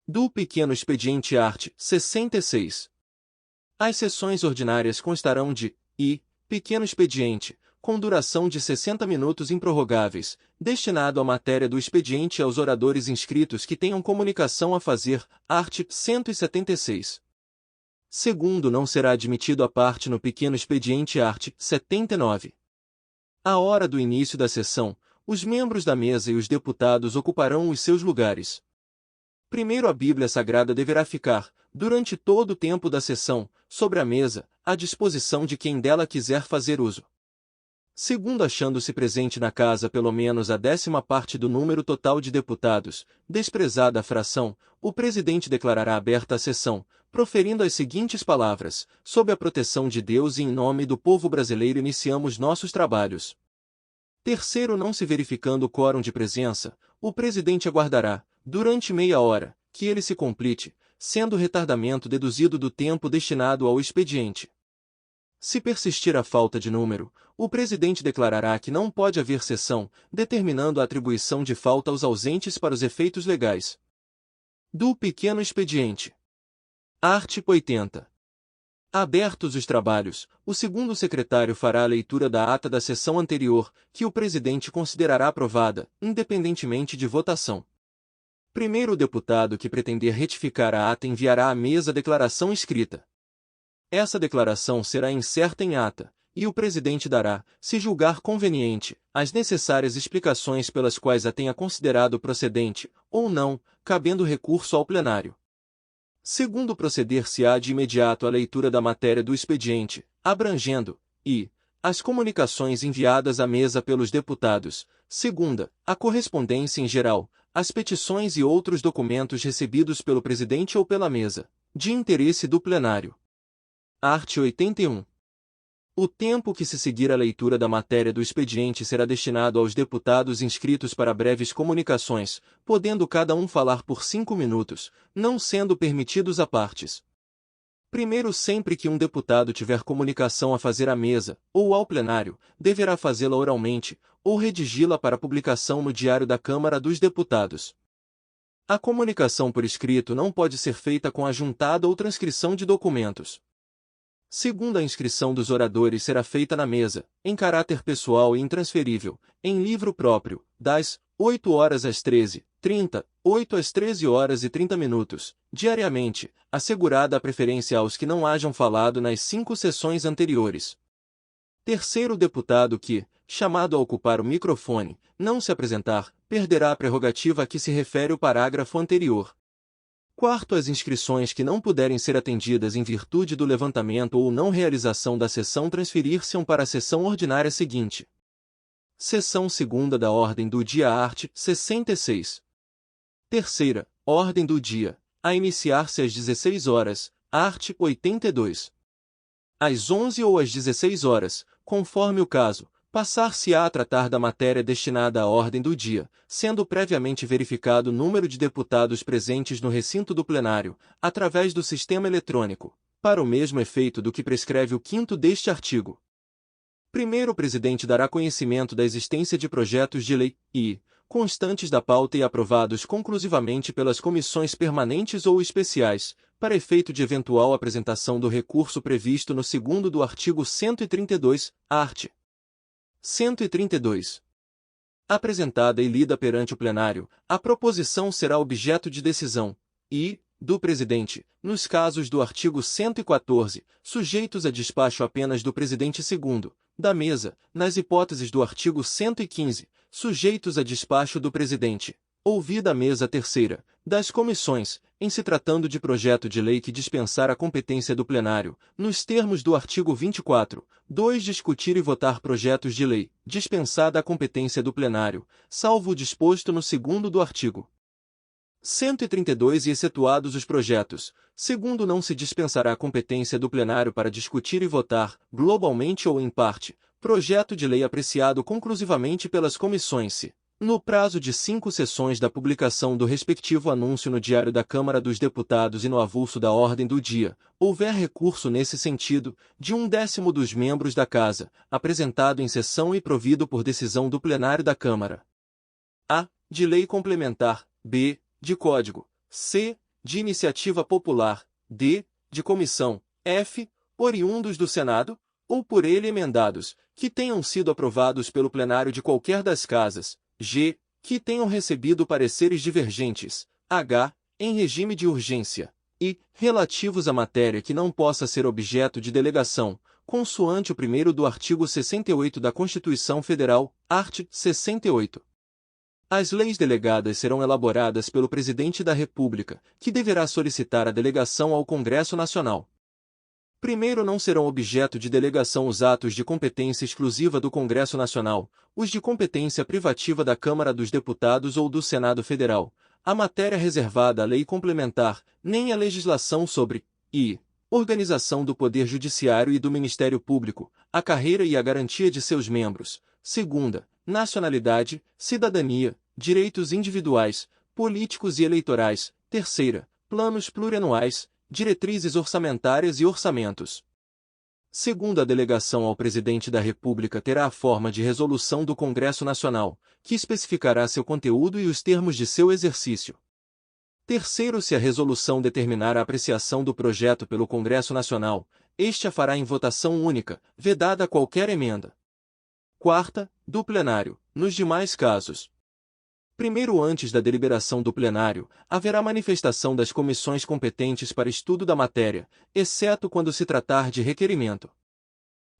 do pequeno expediente art. 66. As sessões ordinárias constarão de pequeno expediente, com duração de 60 minutos improrrogáveis, destinado à matéria do expediente e aos oradores inscritos que tenham comunicação a fazer, art. 176. Segundo, não será admitido a parte no pequeno expediente art. 79. À hora do início da sessão, os membros da mesa e os deputados ocuparão os seus lugares. Primeiro, a Bíblia Sagrada deverá ficar, durante todo o tempo da sessão, sobre a mesa, à disposição de quem dela quiser fazer uso. Segundo, achando-se presente na casa pelo menos a 10ª parte do número total de deputados, desprezada a fração, o presidente declarará aberta a sessão, proferindo as seguintes palavras: sob a proteção de Deus e em nome do povo brasileiro iniciamos nossos trabalhos. Terceiro, não se verificando o quórum de presença, o presidente aguardará, durante meia hora, que ele se complete, sendo o retardamento deduzido do tempo destinado ao expediente. Se persistir a falta de número, o presidente declarará que não pode haver sessão, determinando a atribuição de falta aos ausentes para os efeitos legais. Do pequeno expediente. Art. 80. Abertos os trabalhos, o segundo secretário fará a leitura da ata da sessão anterior, que o presidente considerará aprovada, independentemente de votação. Primeiro, o deputado que pretender retificar a ata enviará à mesa a declaração escrita. Essa declaração será incerta em ata, e o presidente dará, se julgar conveniente, as necessárias explicações pelas quais a tenha considerado procedente, ou não, cabendo recurso ao plenário. Segundo, proceder-se-á de imediato à leitura da matéria do expediente, abrangendo, as comunicações enviadas à mesa pelos deputados. Segunda, a correspondência em geral, as petições e outros documentos recebidos pelo presidente ou pela mesa, de interesse do plenário. Art. 81. O tempo que se seguir a leitura da matéria do expediente será destinado aos deputados inscritos para breves comunicações, podendo cada um falar por 5 minutos, não sendo permitidos apartes. Primeiro, sempre que um deputado tiver comunicação a fazer à mesa, ou ao plenário, deverá fazê-la oralmente, ou redigi-la para publicação no Diário da Câmara dos Deputados. A comunicação por escrito não pode ser feita com ajuntada ou transcrição de documentos. Segunda, a inscrição dos oradores será feita na mesa, em caráter pessoal e intransferível, em livro próprio, das 8 horas às 13h30, 8 às 13h30, diariamente, assegurada a preferência aos que não hajam falado nas 5 sessões anteriores. Terceiro, o deputado que, chamado a ocupar o microfone, não se apresentar, perderá a prerrogativa a que se refere o parágrafo anterior. Quarto, as inscrições que não puderem ser atendidas em virtude do levantamento ou não realização da sessão transferir-se-ão para a sessão ordinária seguinte. Seção segunda da Ordem do Dia art. 66. Terceira, Ordem do Dia, a iniciar-se às 16 horas, art. 82. Às 11 ou às 16 horas, conforme o caso, passar-se-á a tratar da matéria destinada à ordem do dia, sendo previamente verificado o número de deputados presentes no recinto do plenário, através do sistema eletrônico, para o mesmo efeito do que prescreve o 5º deste artigo. Primeiro, o presidente dará conhecimento da existência de projetos de lei, constantes da pauta e aprovados conclusivamente pelas comissões permanentes ou especiais, para efeito de eventual apresentação do recurso previsto no 2º do artigo 132, art. 132. Apresentada e lida perante o plenário, a proposição será objeto de decisão, do presidente, nos casos do artigo 114, sujeitos a despacho apenas do presidente segundo, da mesa, nas hipóteses do artigo 115, sujeitos a despacho do presidente, ouvida a mesa terceira, das comissões, em se tratando de projeto de lei que dispensar a competência do plenário, nos termos do artigo 24, 2 discutir e votar projetos de lei, dispensada a competência do plenário, salvo o disposto no 2º do artigo 132 e excetuados os projetos. Segundo, não se dispensará a competência do plenário para discutir e votar, globalmente ou em parte, projeto de lei apreciado conclusivamente pelas comissões se, no prazo de 5 sessões da publicação do respectivo anúncio no Diário da Câmara dos Deputados e no avulso da ordem do dia, houver recurso nesse sentido, de 1/10 dos membros da Casa, apresentado em sessão e provido por decisão do plenário da Câmara. A. De lei complementar. B. De código. C. de iniciativa popular, d. de comissão, f. oriundos do Senado, ou por ele emendados, que tenham sido aprovados pelo plenário de qualquer das casas, g. que tenham recebido pareceres divergentes, h. em regime de urgência, e, relativos à matéria que não possa ser objeto de delegação, consoante o primeiro do artigo 68 da Constituição Federal, art. 68. As leis delegadas serão elaboradas pelo Presidente da República, que deverá solicitar a delegação ao Congresso Nacional. Primeiro, não serão objeto de delegação os atos de competência exclusiva do Congresso Nacional, os de competência privativa da Câmara dos Deputados ou do Senado Federal, a matéria reservada à lei complementar, nem a legislação sobre organização do Poder Judiciário e do Ministério Público, a carreira e a garantia de seus membros. Segunda, nacionalidade, cidadania, direitos individuais, políticos e eleitorais. Terceira, planos plurianuais, diretrizes orçamentárias e orçamentos. Segunda, a delegação ao Presidente da República terá a forma de resolução do Congresso Nacional, que especificará seu conteúdo e os termos de seu exercício. Terceiro, se a resolução determinar a apreciação do projeto pelo Congresso Nacional, este a fará em votação única, vedada qualquer emenda. Quarta, do plenário, nos demais casos. Primeiro, antes da deliberação do plenário, haverá manifestação das comissões competentes para estudo da matéria, exceto quando se tratar de requerimento.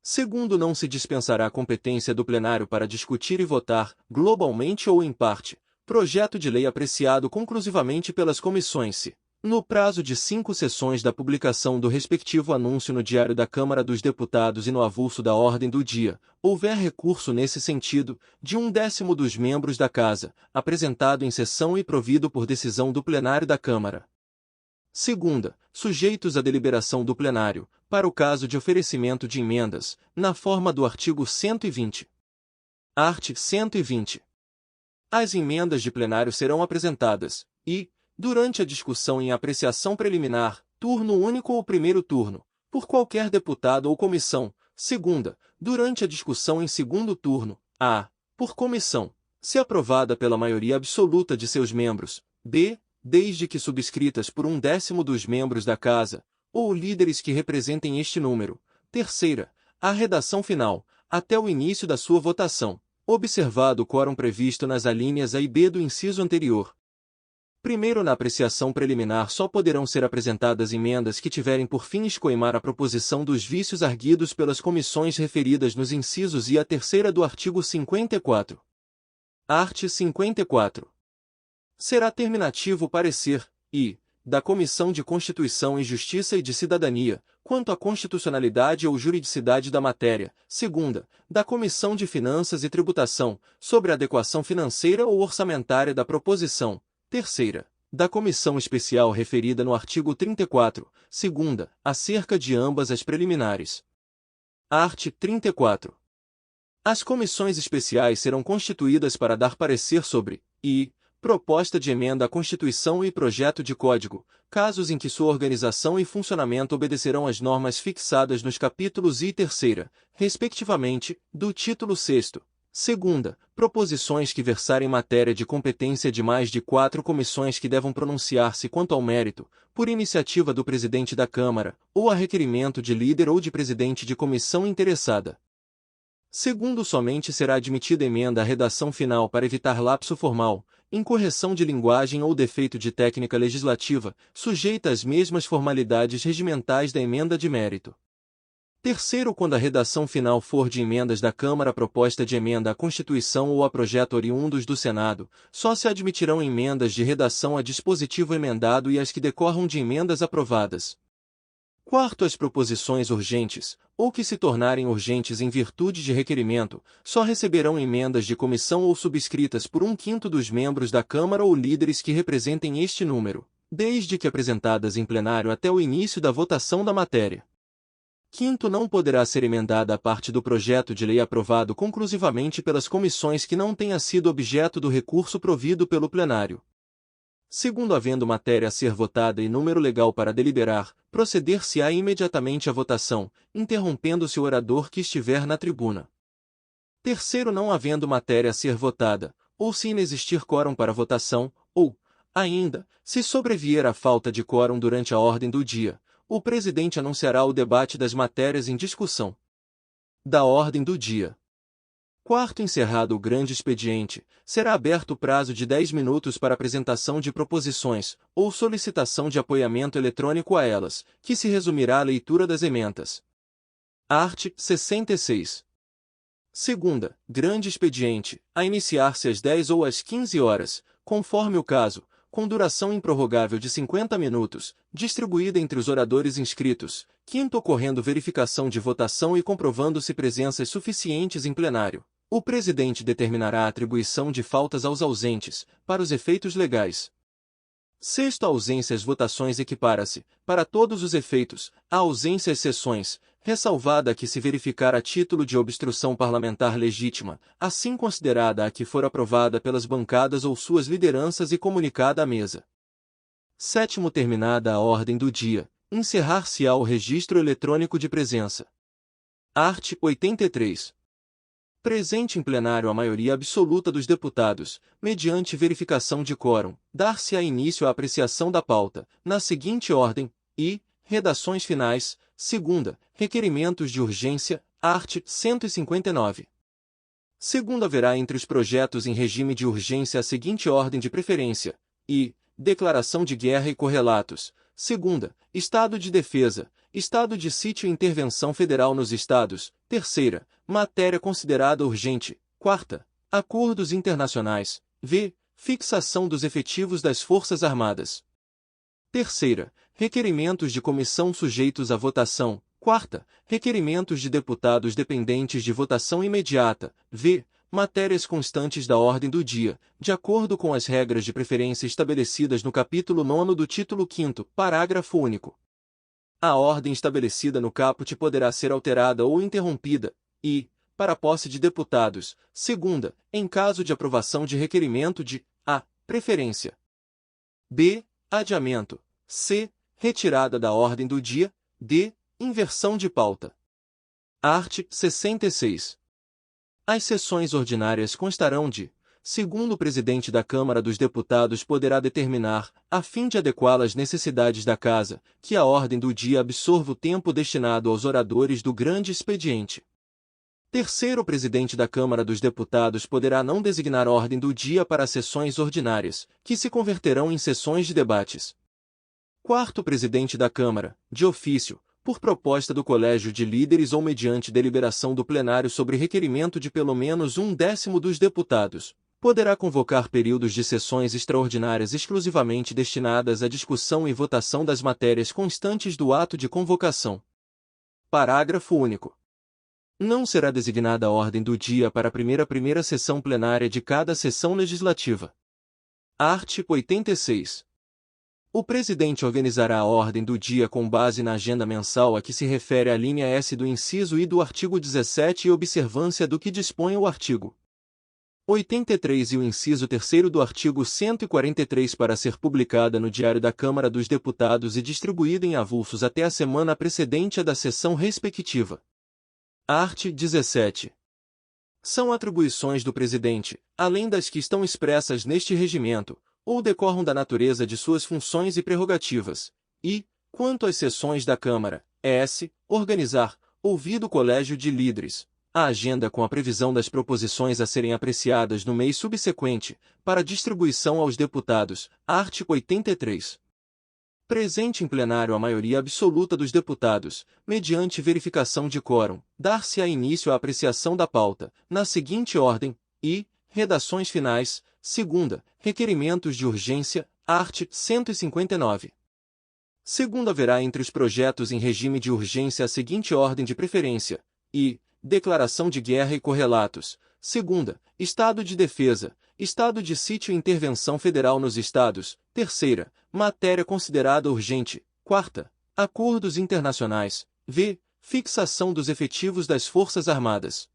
Segundo, não se dispensará a competência do plenário para discutir e votar, globalmente ou em parte, projeto de lei apreciado conclusivamente pelas comissões se, no prazo de 5 sessões da publicação do respectivo anúncio no Diário da Câmara dos Deputados e no avulso da ordem do dia, houver recurso nesse sentido, de 1/10 dos membros da Casa, apresentado em sessão e provido por decisão do plenário da Câmara. Segunda, sujeitos à deliberação do plenário, para o caso de oferecimento de emendas, na forma do artigo 120. Art. 120. As emendas de plenário serão apresentadas, e, durante a discussão em apreciação preliminar, turno único ou primeiro turno, por qualquer deputado ou comissão. Segunda, durante a discussão em segundo turno, por comissão, se aprovada pela maioria absoluta de seus membros. B, desde que subscritas por 1/10 dos membros da Casa, ou líderes que representem este número. Terceira, a redação final, até o início da sua votação, observado o quórum previsto nas alíneas A e B do inciso anterior. Primeiro, na apreciação preliminar só poderão ser apresentadas emendas que tiverem por fim escoimar a proposição dos vícios arguidos pelas comissões referidas nos incisos e a terceira do artigo 54. Art. 54. Será terminativo o parecer, da Comissão de Constituição e Justiça e de Cidadania, quanto à constitucionalidade ou juridicidade da matéria. Segunda, da Comissão de Finanças e Tributação, sobre a adequação financeira ou orçamentária da proposição. Terceira, da Comissão Especial referida no artigo 34. Segunda, acerca de ambas as preliminares. Art. 34. As comissões especiais serão constituídas para dar parecer sobre proposta de emenda à Constituição e projeto de código, casos em que sua organização e funcionamento obedecerão às normas fixadas nos capítulos I e III, respectivamente, do título 6º. Segunda, proposições que versarem matéria de competência de mais de 4 comissões que devam pronunciar-se quanto ao mérito, por iniciativa do presidente da Câmara, ou a requerimento de líder ou de presidente de comissão interessada. Segundo, somente será admitida emenda à redação final para evitar lapso formal, incorreção de linguagem ou defeito de técnica legislativa, sujeita às mesmas formalidades regimentais da emenda de mérito. Terceiro, quando a redação final for de emendas da Câmara a proposta de emenda à Constituição ou a projeto oriundos do Senado, só se admitirão emendas de redação a dispositivo emendado e as que decorram de emendas aprovadas. Quarto, as proposições urgentes, ou que se tornarem urgentes em virtude de requerimento, só receberão emendas de comissão ou subscritas por 1/5 dos membros da Câmara ou líderes que representem este número, desde que apresentadas em plenário até o início da votação da matéria. Quinto, não poderá ser emendada a parte do projeto de lei aprovado conclusivamente pelas comissões que não tenha sido objeto do recurso provido pelo plenário. Segundo, havendo matéria a ser votada e número legal para deliberar, proceder-se-á imediatamente à votação, interrompendo-se o orador que estiver na tribuna. Terceiro, não havendo matéria a ser votada, ou se inexistir quórum para votação, ou, Ainda, se sobrevier a falta de quórum durante a ordem do dia, o presidente anunciará o debate das matérias em discussão da ordem do dia. Quarto, encerrado o grande expediente, será aberto o prazo de 10 minutos para apresentação de proposições ou solicitação de apoiamento eletrônico a elas, que se resumirá à leitura das emendas. Art. 66. Segunda, grande expediente, a iniciar-se às 10 ou às 15 horas, conforme o caso, com duração improrrogável de 50 minutos, distribuída entre os oradores inscritos. Quinto, ocorrendo verificação de votação e comprovando-se presenças suficientes em plenário, o presidente determinará a atribuição de faltas aos ausentes, para os efeitos legais. Sexto, a ausência às votações equipara-se, para todos os efeitos, a ausência às sessões, ressalvada a que se verificar a título de obstrução parlamentar legítima, assim considerada a que for aprovada pelas bancadas ou suas lideranças e comunicada à mesa. Sétimo, terminada a ordem do dia, encerrar-se-á o registro eletrônico de presença. Art. 83. Presente em plenário a maioria absoluta dos deputados, mediante verificação de quórum, dar-se-á início à apreciação da pauta, na seguinte ordem, e, redações finais, segunda, requerimentos de urgência, art. 159. Segundo, haverá entre os projetos em regime de urgência a seguinte ordem de preferência, e, declaração de guerra e correlatos, segunda, estado de defesa, estado de sítio e intervenção federal nos estados, terceira, matéria considerada urgente, quarta, acordos internacionais, v, fixação dos efetivos das Forças Armadas. Terceira, requerimentos de comissão sujeitos à votação, quarta, requerimentos de deputados dependentes de votação imediata, v, matérias constantes da ordem do dia, de acordo com as regras de preferência estabelecidas no capítulo 9º do título 5º, parágrafo único. A ordem estabelecida no caput poderá ser alterada ou interrompida, e, para a posse de deputados, segunda, em caso de aprovação de requerimento de a. preferência, b. adiamento, c. retirada da ordem do dia, d. inversão de pauta. Art. 66. As sessões ordinárias constarão de: segundo, o presidente da Câmara dos Deputados poderá determinar, a fim de adequá-la às necessidades da Casa, que a ordem do dia absorva o tempo destinado aos oradores do grande expediente. Terceiro, o presidente da Câmara dos Deputados poderá não designar ordem do dia para as sessões ordinárias, que se converterão em sessões de debates. Quarto, o presidente da Câmara, de ofício, por proposta do Colégio de Líderes ou mediante deliberação do plenário sobre requerimento de pelo menos 1/10 dos deputados, poderá convocar períodos de sessões extraordinárias exclusivamente destinadas à discussão e votação das matérias constantes do ato de convocação. Parágrafo único. Não será designada a ordem do dia para a primeira sessão plenária de cada sessão legislativa. Art. 86. O presidente organizará a ordem do dia com base na agenda mensal a que se refere a linha S do inciso I do artigo 17 e observância do que dispõe o artigo 83 e o inciso 3º do artigo 143 para ser publicada no Diário da Câmara dos Deputados e distribuída em avulsos até a semana precedente à da sessão respectiva. Art. 17. São atribuições do presidente, além das que estão expressas neste regimento, ou decorram da natureza de suas funções e prerrogativas, e, quanto às sessões da Câmara, organizar, ouvido o Colégio de Líderes, a agenda com a previsão das proposições a serem apreciadas no mês subsequente, para distribuição aos deputados, art. 83. Presente em plenário a maioria absoluta dos deputados, mediante verificação de quórum, dar-se-á início à apreciação da pauta, na seguinte ordem, e, redações finais, segunda, requerimentos de urgência, art. 159. Segundo, haverá entre os projetos em regime de urgência a seguinte ordem de preferência, e, declaração de guerra e correlatos, segunda, estado de defesa, estado de sítio e intervenção federal nos estados, terceira, matéria considerada urgente, quarta, acordos internacionais, v, fixação dos efetivos das Forças Armadas.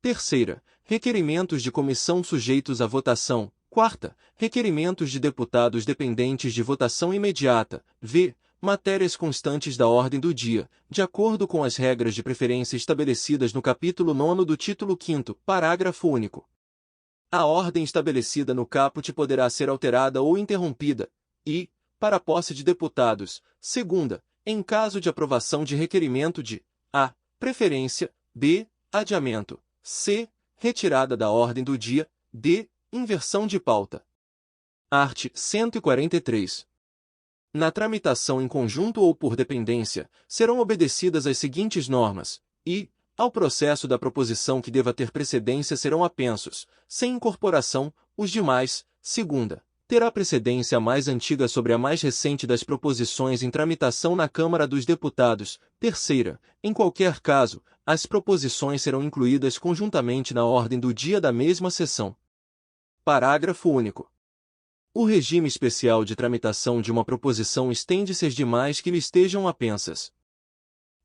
Terceira, requerimentos de comissão sujeitos à votação, quarta, requerimentos de deputados dependentes de votação imediata, v, matérias constantes da ordem do dia, de acordo com as regras de preferência estabelecidas no capítulo 9º do título 5º, parágrafo único. A ordem estabelecida no caput poderá ser alterada ou interrompida, e, para a posse de deputados, segunda, em caso de aprovação de requerimento de a. Preferência, b. Adiamento, c. Retirada da ordem do dia, d. Inversão de pauta. Art. 143. Na tramitação em conjunto ou por dependência, serão obedecidas as seguintes normas, e, ao processo da proposição que deva ter precedência serão apensos, sem incorporação, os demais, segunda. Terá precedência a mais antiga sobre a mais recente das proposições em tramitação na Câmara dos Deputados. Terceira, em qualquer caso, as proposições serão incluídas conjuntamente na ordem do dia da mesma sessão. Parágrafo único. O regime especial de tramitação de uma proposição estende-se às demais que lhe estejam apensas.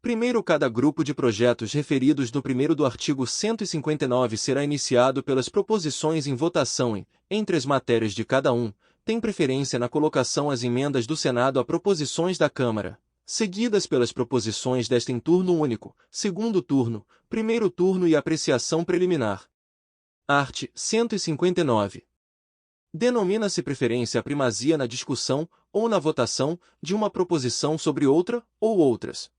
Primeiro, cada grupo de projetos referidos no primeiro do artigo 159 será iniciado pelas proposições em votação e, entre as matérias de cada um, tem preferência na colocação as emendas do Senado a proposições da Câmara, seguidas pelas proposições desta em turno único, segundo turno, primeiro turno e apreciação preliminar. Art. 159. Denomina-se preferência a primazia na discussão, ou na votação, de uma proposição sobre outra, ou outras.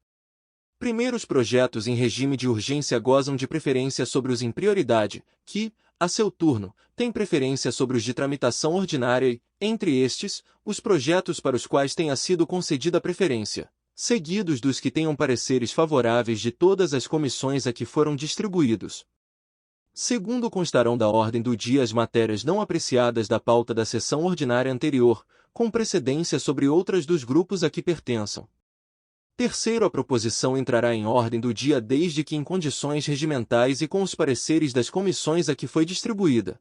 Primeiros projetos em regime de urgência gozam de preferência sobre os em prioridade, que, a seu turno, têm preferência sobre os de tramitação ordinária e, entre estes, os projetos para os quais tenha sido concedida preferência, seguidos dos que tenham pareceres favoráveis de todas as comissões a que foram distribuídos. Segundo, constarão da ordem do dia as matérias não apreciadas da pauta da sessão ordinária anterior, com precedência sobre outras dos grupos a que pertençam. Terceiro, a proposição entrará em ordem do dia desde que em condições regimentais e com os pareceres das comissões a que foi distribuída.